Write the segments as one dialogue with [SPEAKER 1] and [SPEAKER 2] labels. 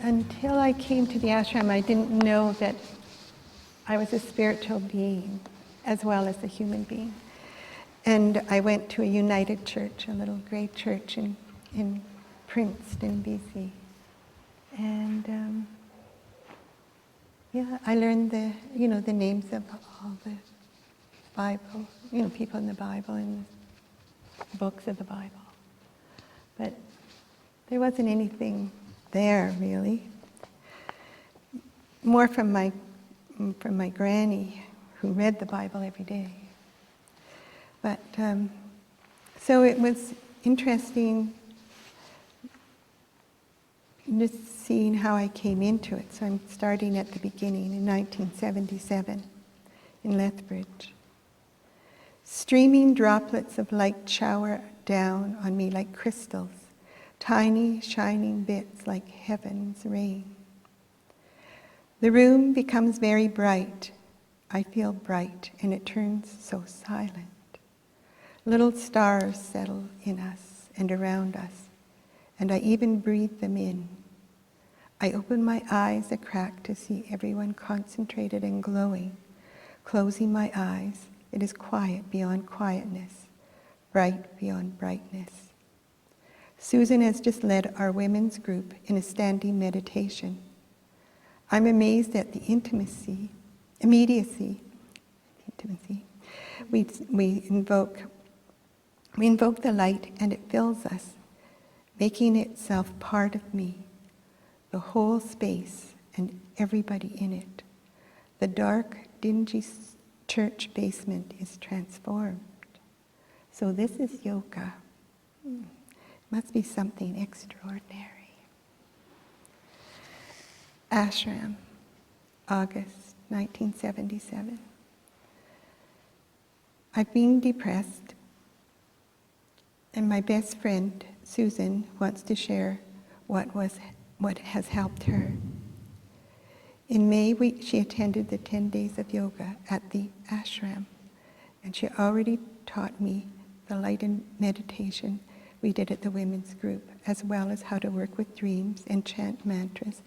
[SPEAKER 1] until I came to the ashram, I didn't know that I was a spiritual being as well as a human being. And I went to a United Church, a little grey church in Princeton, BC. And I learned the names of all the Bible, people in the Bible and the books of the Bible. But there wasn't anything there really. More from my granny, who read the Bible every day. But so it was interesting just seeing how I came into it. So I'm starting at the beginning in 1977 in Lethbridge. Streaming droplets of light shower down on me like crystals, tiny shining bits like heaven's rain. The room becomes very bright. I feel bright, and it turns so silent. Little stars settle in us and around us, and I even breathe them in. I open my eyes a crack to see everyone concentrated and glowing. Closing my eyes, it is quiet beyond quietness, bright beyond brightness. Susan has just led our women's group in a standing meditation. I'm amazed at the immediacy. We invoke the light, and it fills us, making itself part of me, the whole space and everybody in it. The dark, dingy church basement is transformed. So this is yoga. Must be something extraordinary. Ashram, August 1977. I've been depressed, and my best friend, Susan, wants to share what has helped her. In May, she attended the 10 days of yoga at the ashram, and she already taught me the light and meditation we did at the women's group, as well as how to work with dreams and chant mantras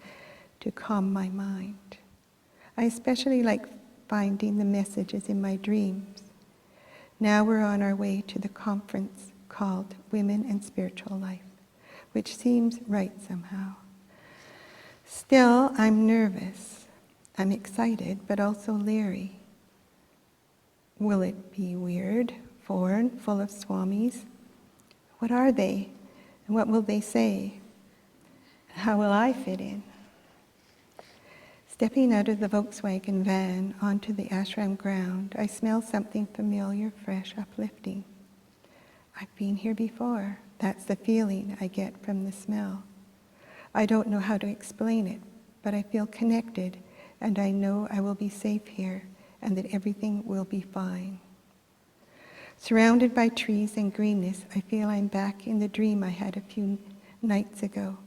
[SPEAKER 1] to calm my mind. I especially like finding the messages in my dreams. Now we're on our way to the conference called Women and Spiritual Life, which seems right somehow. Still, I'm nervous. I'm excited, but also leery. Will it be weird, foreign, full of swamis? What are they, and what will they say? How will I fit in? Stepping out of the Volkswagen van onto the ashram ground, I smell something familiar, fresh, uplifting. I've been here before. That's the feeling I get from the smell. I don't know how to explain it, but I feel connected, and I know I will be safe here, and that everything will be fine. Surrounded by trees and greenness, I feel I'm back in the dream I had a few nights ago,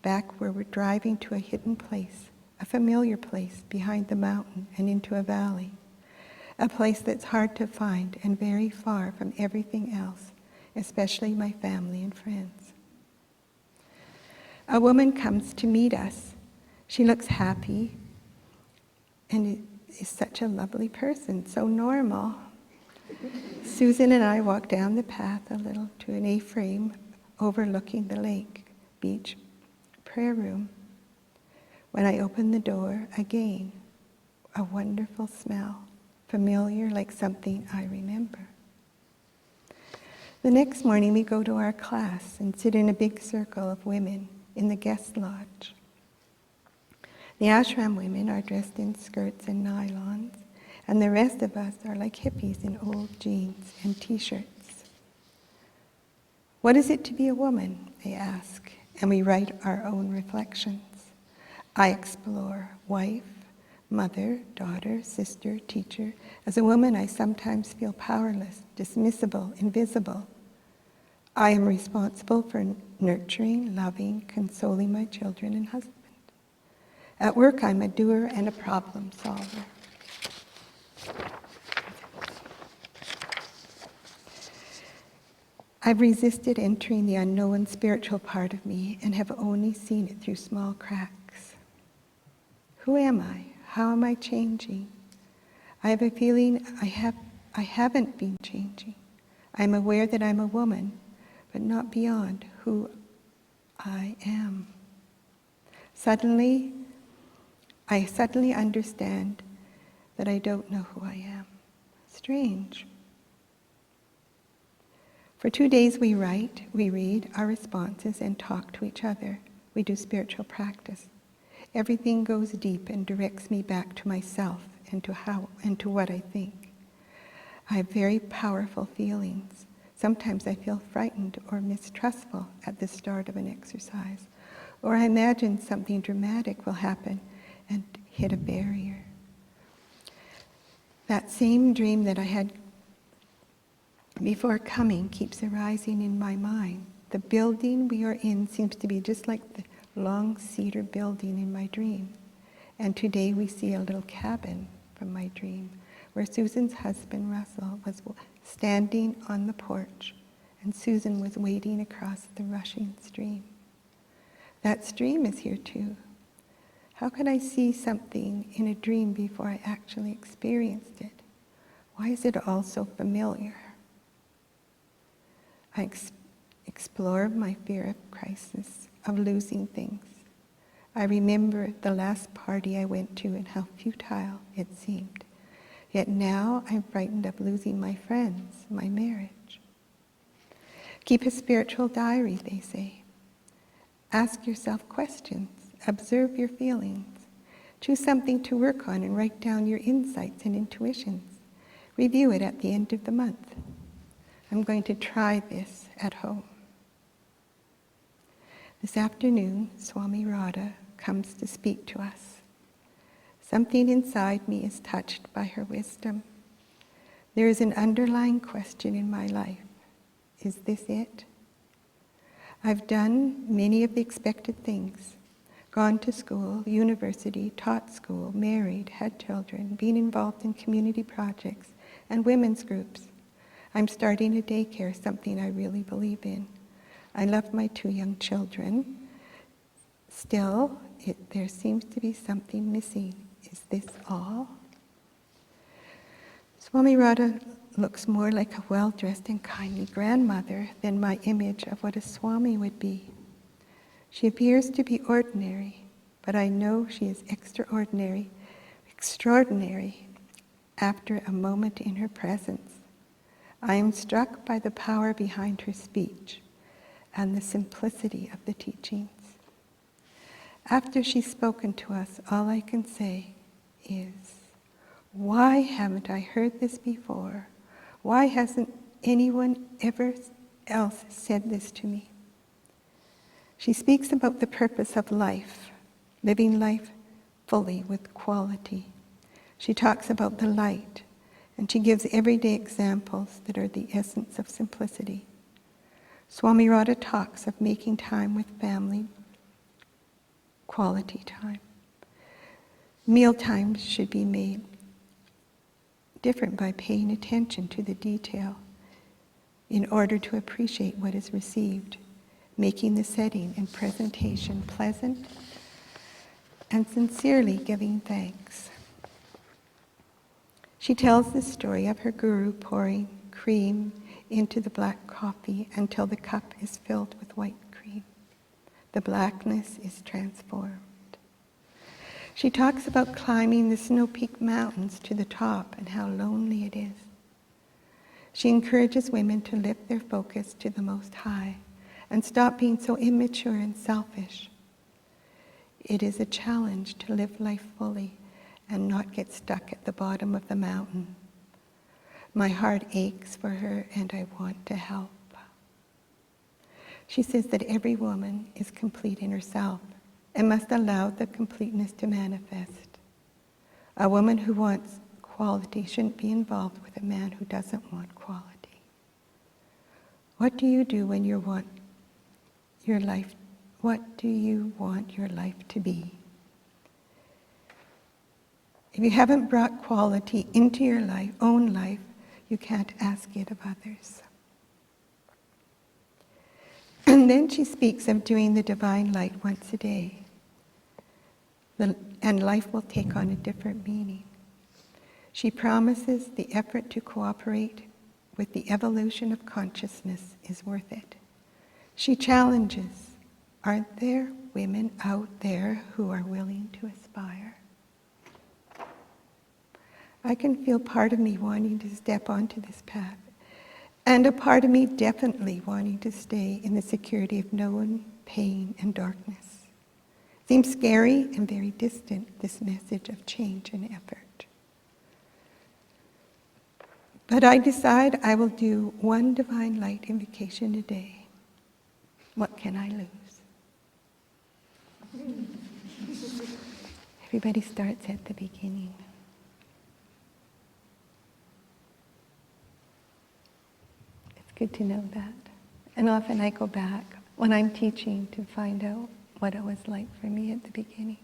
[SPEAKER 1] back where we're driving to a hidden place, a familiar place behind the mountain and into a valley, a place that's hard to find and very far from everything else, especially my family and friends. A woman comes to meet us. She looks happy and is such a lovely person, so normal. Susan and I walk down the path a little to an A-frame overlooking the lake, beach, prayer room. When I open the door, again, a wonderful smell, familiar like something I remember. The next morning we go to our class and sit in a big circle of women in the guest lodge. The ashram women are dressed in skirts and nylons, and the rest of us are like hippies in old jeans and t-shirts. What is it to be a woman, they ask, and we write our own reflections. I explore wife, mother, daughter, sister, teacher. As a woman, I sometimes feel powerless, dismissible, invisible. I am responsible for nurturing, loving, consoling my children and husband. At work, I'm a doer and a problem solver. I've resisted entering the unknown spiritual part of me and have only seen it through small cracks. Who am I? How am I changing? I have a feeling I haven't been changing. I'm aware that I'm a woman, but not beyond who I am. I suddenly understand that I don't know who I am. Strange. For 2 days we write, we read our responses and talk to each other. We do spiritual practice. Everything goes deep and directs me back to myself and to what I think. I have very powerful feelings. Sometimes I feel frightened or mistrustful at the start of an exercise, or I imagine something dramatic will happen and hit a barrier. That same dream that I had before coming keeps arising in my mind. The building we are in seems to be just like the long cedar building in my dream. And today we see a little cabin from my dream where Susan's husband, Russell, was standing on the porch and Susan was wading across the rushing stream. That stream is here too. How could I see something in a dream before I actually experienced it? Why is it all so familiar? I explore my fear of crisis, of losing things. I remember the last party I went to and how futile it seemed. Yet now I'm frightened of losing my friends, my marriage. Keep a spiritual diary, they say. Ask yourself questions. Observe your feelings. Choose something to work on and write down your insights and intuitions. Review it at the end of the month. I'm going to try this at home. This afternoon, Swami Radha comes to speak to us. Something inside me is touched by her wisdom. There is an underlying question in my life. Is this it? I've done many of the expected things. Gone to school, university, taught school, married, had children, been involved in community projects and women's groups. I'm starting a daycare, something I really believe in. I love my 2 young children. Still, there seems to be something missing. Is this all? Swami Radha looks more like a well-dressed and kindly grandmother than my image of what a Swami would be. She appears to be ordinary, but I know she is extraordinary after a moment in her presence. I am struck by the power behind her speech and the simplicity of the teachings. After she's spoken to us, all I can say is, why haven't I heard this before? Why hasn't anyone ever else said this to me? She speaks about the purpose of life, living life fully with quality. She talks about the light, and she gives everyday examples that are the essence of simplicity. Swami Radha talks of making time with family, quality time. Meal times should be made different by paying attention to the detail in order to appreciate what is received, making the setting and presentation pleasant, and sincerely giving thanks. She tells the story of her guru pouring cream into the black coffee until the cup is filled with white cream. The blackness is transformed. She talks about climbing the snow-peaked mountains to the top and how lonely it is. She encourages women to lift their focus to the Most High and stop being so immature and selfish. It is a challenge to live life fully and not get stuck at the bottom of the mountain. My heart aches for her and I want to help. She says that every woman is complete in herself and must allow the completeness to manifest. A woman who wants quality shouldn't be involved with a man who doesn't want quality. What do you do when you want your life? What do you want your life to be? If you haven't brought quality into your own life, you can't ask it of others. And then she speaks of doing the divine light once a day. And life will take on a different meaning. She promises the effort to cooperate with the evolution of consciousness is worth it. She challenges, aren't there women out there who are willing to aspire? I can feel part of me wanting to step onto this path, and a part of me definitely wanting to stay in the security of known pain and darkness. Seems scary and very distant, this message of change and effort. But I decide I will do one divine light invocation a day. What can I lose? Everybody starts at the beginning. It's good to know that. And often I go back when I'm teaching to find out what it was like for me at the beginning.